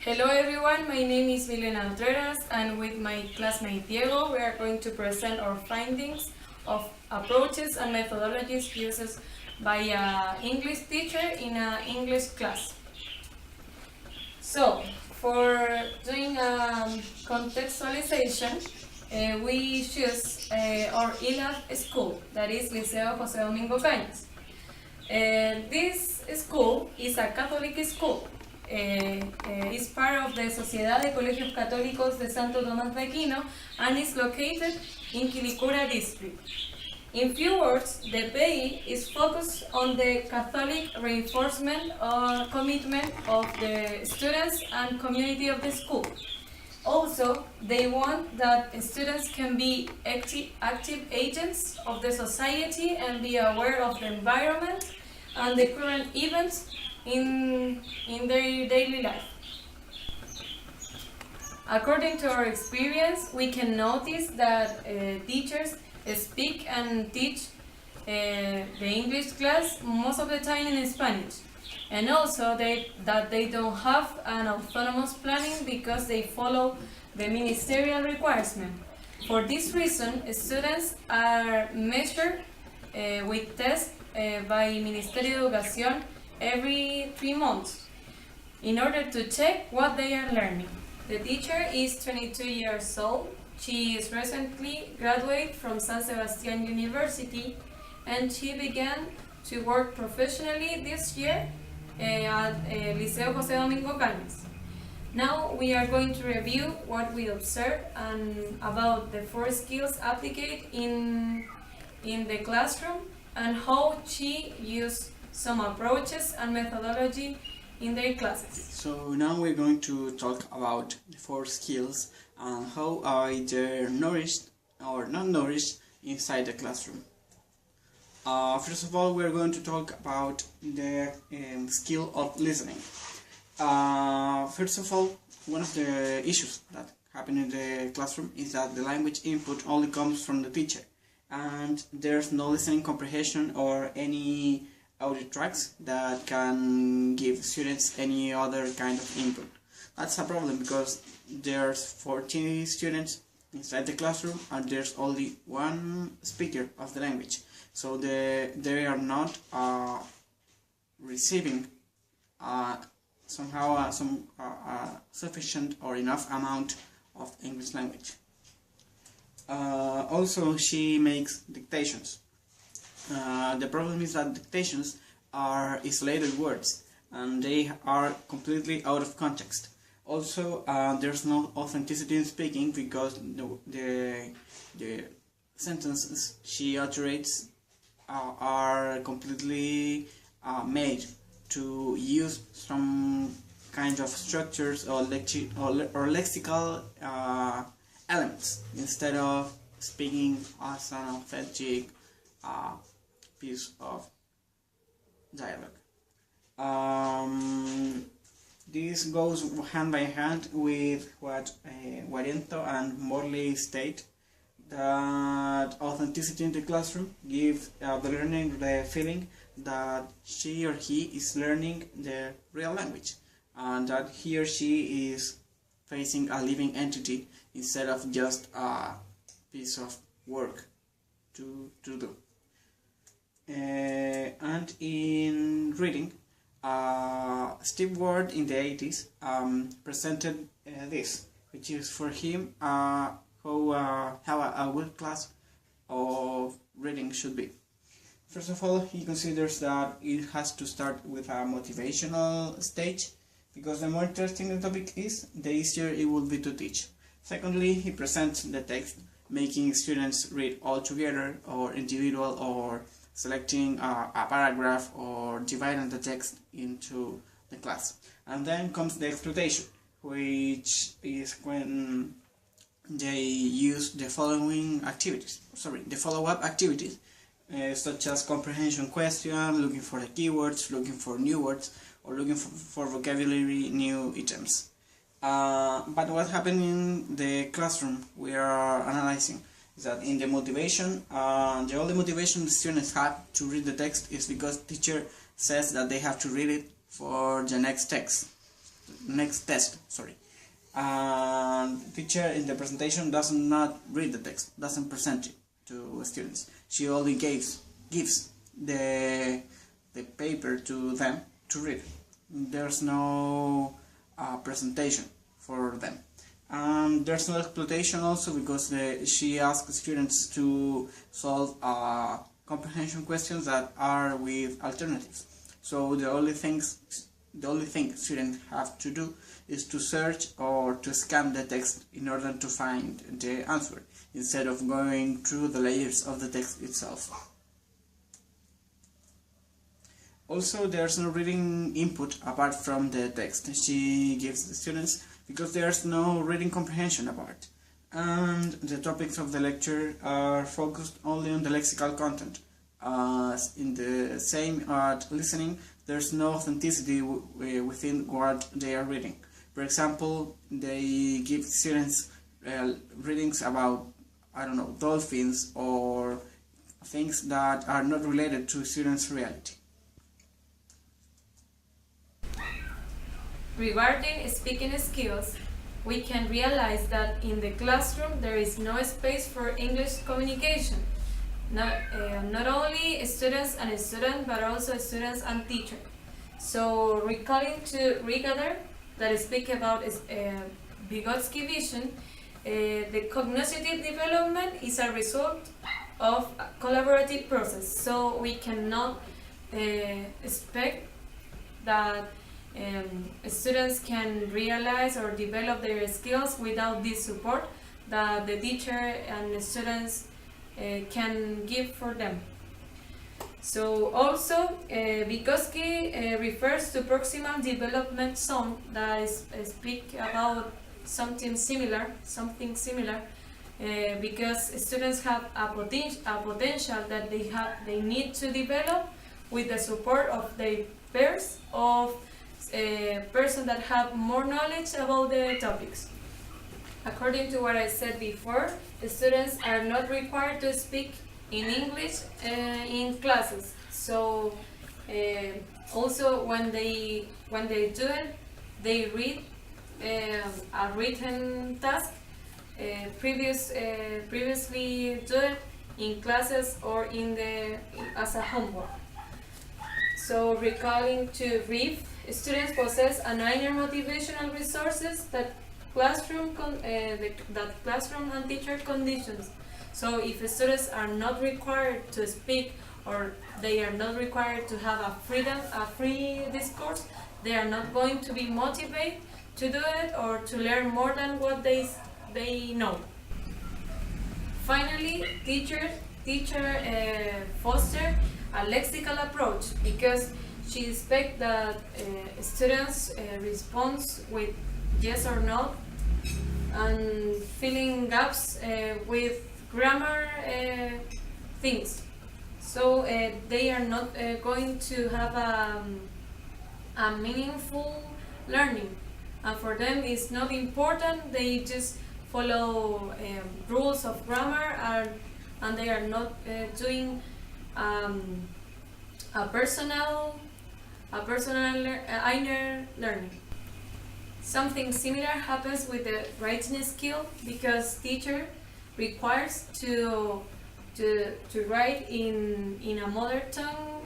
Hello everyone, my name is Milena Utreras, and with my classmate Diego we are going to present our findings of approaches and methodologies used by an English teacher in an English class. So, for doing contextualization, we choose our ILAF school, that is Liceo José Domingo Cañas. This school is a Catholic school. Is part of the Sociedad de Colegios Católicos de Santo Tomás de Aquino and is located in Quilicura district. In few words, the PI is focused on the Catholic reinforcement or commitment of the students and community of the school. Also, they want that students can be active agents of the society and be aware of the environment and the current events in their daily life. According to our experience, we can notice that teachers speak and teach the English class most of the time in Spanish, and also that they don't have an autonomous planning because they follow the ministerial requirement. For this reason, students are measured with tests by Ministerio de Educación every 3 months in order to check what they are learning. The teacher is 22 years old. She is recently graduated from San Sebastián University and she began to work professionally this year at Liceo José Domingo Cañas. Now we are going to review what we observed and about the 4 skills applied in the classroom and how she used some approaches and methodology in their classes. So now we're going to talk about the 4 skills and how are they nourished or not nourished inside the classroom. First of all, we're going to talk about the skill of listening. First of all, one of the issues that happen in the classroom is that the language input only comes from the teacher and there's no listening comprehension or any audio tracks that can give students any other kind of input. That's a problem because there's 40 students inside the classroom and there's only one speaker of the language, so they are not receiving somehow some sufficient or enough amount of English language. Also, she makes dictations. The problem is that dictations are isolated words and they are completely out of context. Also, there's no authenticity in speaking because the sentences she uterates are completely made to use some kind of structures or lexical elements instead of speaking as an authentic piece of dialogue. This goes hand by hand with what Guarento and Morley state, that authenticity in the classroom gives the learner the feeling that she or he is learning the real language and that he or she is facing a living entity instead of just a piece of work to do. And in reading, Steve Ward in the 80s presented this, which is for him how a good class of reading should be. First of all, he considers that it has to start with a motivational stage, because the more interesting the topic is, the easier it will be to teach. Secondly, he presents the text, making students read all together or individual, or selecting a paragraph or dividing the text into the class. And then comes the exploitation, which is when they use the follow-up activities, such as comprehension question, looking for the keywords, looking for new words, or looking for vocabulary new items. But what happened in the classroom we are analyzing is that in the motivation, the only motivation the students have to read the text is because teacher says that they have to read it for the next text. next test. Sorry. And the teacher in the presentation does not read the text, doesn't present it to students. She only gives the paper to them to read. There's no presentation for them. And there's no exploitation also, because she asks students to solve comprehension questions that are with alternatives. So the only thing students have to do is to search or to scan the text in order to find the answer, instead of going through the layers of the text itself. Also, there's no reading input apart from the text she gives the students, because there's no reading comprehension apart. And the topics of the lecture are focused only on the lexical content. In the same at listening, there's no authenticity within what they are reading. For example, they give students readings about, I don't know, dolphins or things that are not related to students' reality. Regarding speaking skills, we can realize that in the classroom there is no space for English communication. Not only students and students, but also students and teachers. So, recalling to Rigader that speak about Vygotsky vision, the cognitive development is a result of a collaborative process. So we cannot expect that students can realize or develop their skills without this support that the teacher and the students can give for them. So also, Vygotsky refers to proximal development zone that speak about something similar, because students have a potential that they need to develop with the support of their peers, of person that have more knowledge about the topics. According to what I said before, the students are not required to speak in English in classes. So also when they do it, they read a written task previously do it in classes or as a homework. So recalling to read, students possess an inner motivational resources that classroom and teacher conditions. So if students are not required to speak, or they are not required to have a free discourse, they are not going to be motivated to do it or to learn more than what they know. Finally, teacher foster a lexical approach, because she expects that students respond with yes or no, and filling gaps with grammar things. So they are not going to have a meaningful learning, and for them it's not important. They just follow rules of grammar, and they are not doing a personal inner learning. Something similar happens with the writing skill, because teacher requires to write in a mother tongue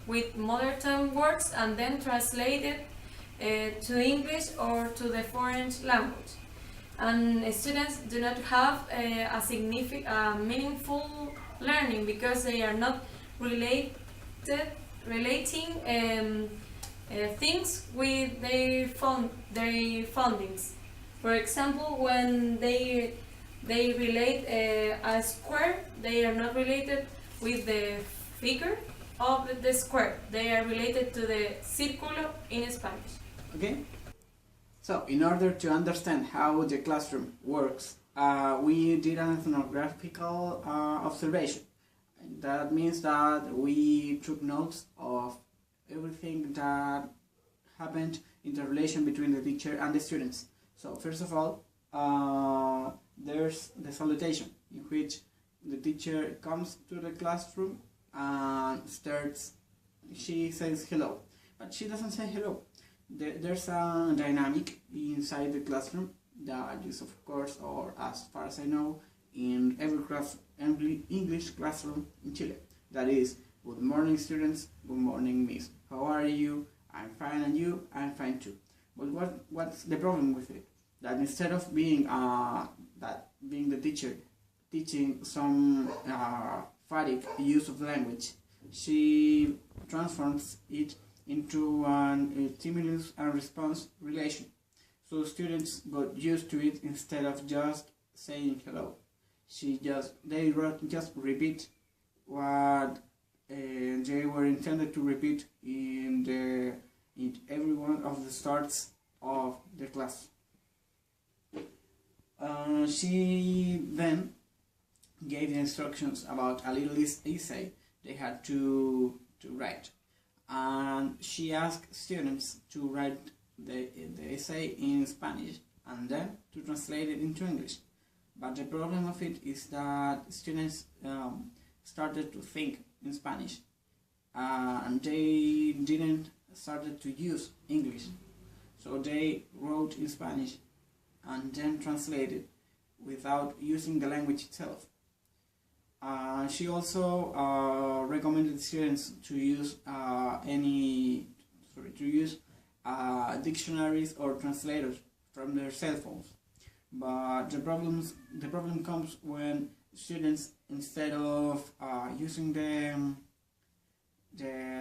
with mother tongue words and then translate it to English or to the foreign language. And students do not have a meaningful learning, because they are not relating things with their findings. For example, when they relate a square, they are not related with the figure of the square. They are related to the círculo in Spanish. Okay? So, in order to understand how the classroom works, we did an ethnographical observation. That means that we took notes of everything that happened in the relation between the teacher and the students. So, first of all, there's the salutation, in which the teacher comes to the classroom and she says hello, but she doesn't say hello. there's a dynamic inside the classroom that is, of course, or as far as I know, in every English classroom in Chile. That is, good morning, students. Good morning, miss. How are you? I'm fine, and you? I'm fine too. But what's the problem with it? That instead of being being the teacher teaching some phatic use of language, she transforms it into a stimulus and response relation. So students got used to it instead of just saying hello. They just repeat what they were intended to repeat in every one of the starts of the class. She then gave the instructions about a little essay they had to write, and she asked students to write the essay in Spanish and then to translate it into English. But the problem of it is that students started to think in Spanish, and they didn't started to use English. So they wrote in Spanish and then translated without using the language itself. She also recommended students to use dictionaries or translators from their cell phones. But the problem comes when students, instead of using the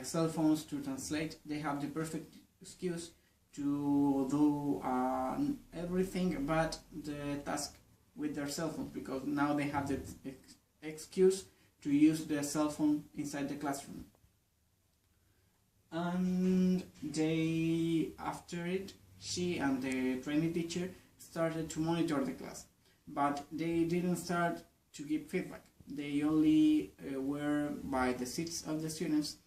cell phones to translate, they have the perfect excuse to do everything but the task with their cell phone, because now they have the excuse to use the cell phone inside the classroom. And after it, she and the training teacher started to monitor the class, but they didn't start to give feedback. They only were by the seats of the students,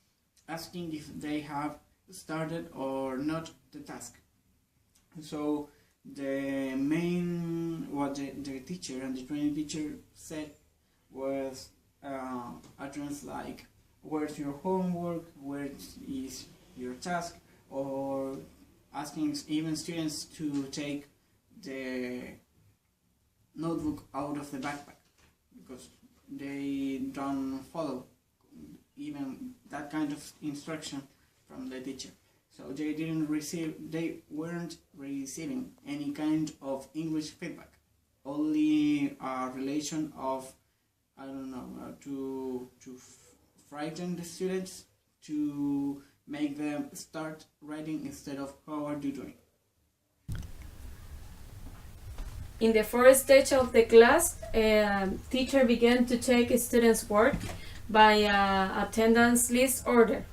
asking if they have started or not the task. So what the teacher and the training teacher said was utterance like, where's your homework, where is your task, or asking even students to take the notebook out of the backpack, because they don't follow even that kind of instruction from the teacher. So they weren't receiving any kind of English feedback, only a relation of, I don't know, to frighten the students, to make them start writing instead of how are you doing. In the first stage of the class, teacher began to take students' work by attendance list order.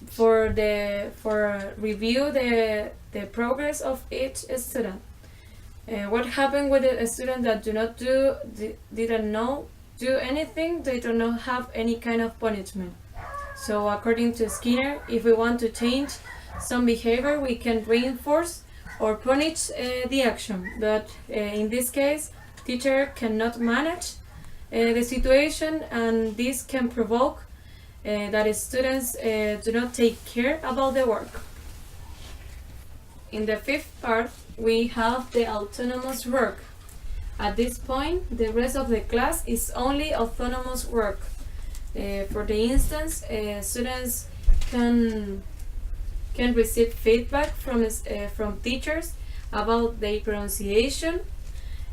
For review the progress of each student. What happened with the student that didn't do anything? They do not have any kind of punishment. So according to Skinner, if we want to change some behavior, we can reinforce or punish the action. But in this case, teacher cannot manage the situation, and this can provoke that students do not take care about the work. In the fifth part, we have the autonomous work. At this point, the rest of the class is only autonomous work. For the instance, students can receive feedback from teachers about their pronunciation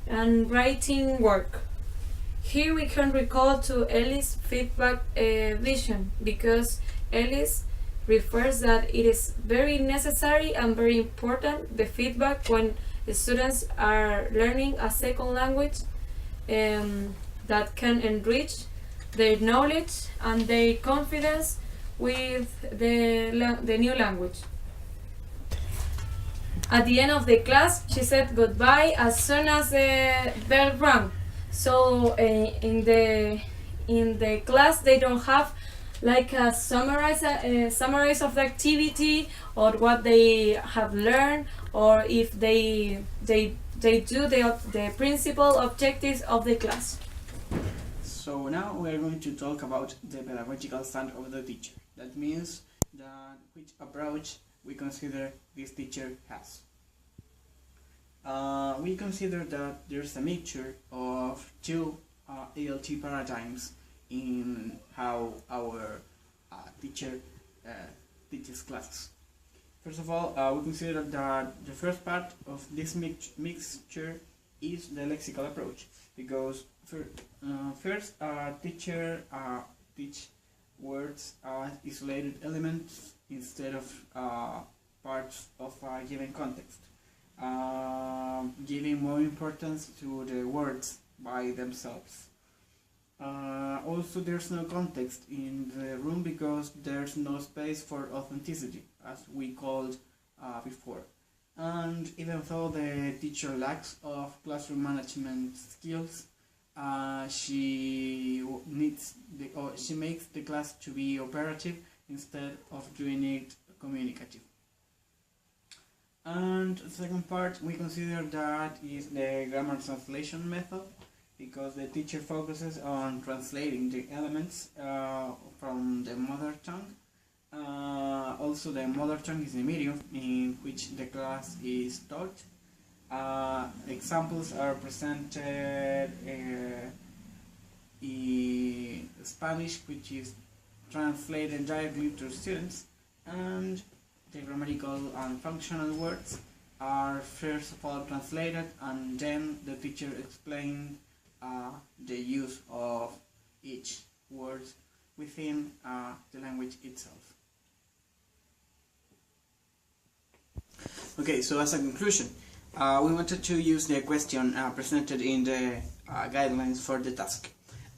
and writing work. Here we can recall to Ellis' feedback vision, because Ellis refers that it is very necessary and very important, the feedback, when the students are learning a second language that can enrich their knowledge and their confidence with the new language. At the end of the class, she said goodbye as soon as the bell rang. So in the class, they don't have like a summarize of the activity or what they have learned, or if they do the principal objectives of the class. So now we are going to talk about the pedagogical stand of the teacher. That means that which approach we consider this teacher has. We consider that there's a mixture of two ELT paradigms in how our teacher teaches classes. First of all, we consider that the first part of this mixture is the lexical approach, because first teacher teach words as isolated elements instead of parts of a given context, giving more importance to the words by themselves. Also, there's no context in the room because there's no space for authenticity, as we called before. And even though the teacher lacks of classroom management skills, she makes the class to be operative instead of doing it communicative. And the second part we consider that is the grammar translation method, because the teacher focuses on translating the elements from the mother tongue. Also, the mother tongue is the medium in which the class is taught. Examples are presented in Spanish, which is translated directly to students, and the grammatical and functional words are first of all translated, and then the teacher explains the use of each word within the language itself. Okay, so as a conclusion, we wanted to use the question presented in the guidelines for the task.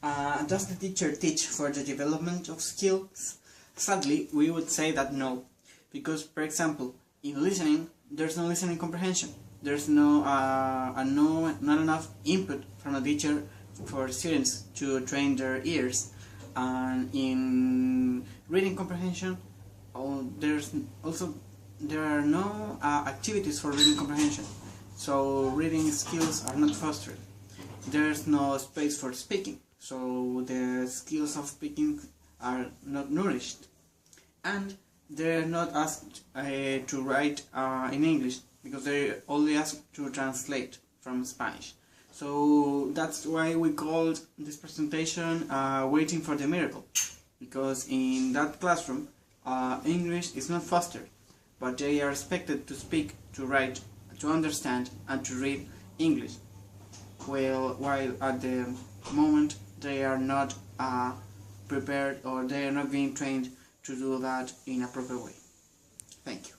Does the teacher teach for the development of skills? Sadly, we would say that no, because, for example, in listening, there's no listening comprehension. There's not enough input from a teacher for students to train their ears. And in reading comprehension, there are no activities for reading comprehension, so reading skills are not fostered. There's no space for speaking, so the skills of speaking are not nourished. And they're not asked to write in English, because they're only asked to translate from Spanish. So that's why we called this presentation Waiting for the Miracle, because in that classroom English is not fostered, but they are expected to speak, to write, to understand and to read English, while at the moment they are not prepared, or they are not being trained to do that in a proper way. Thank you.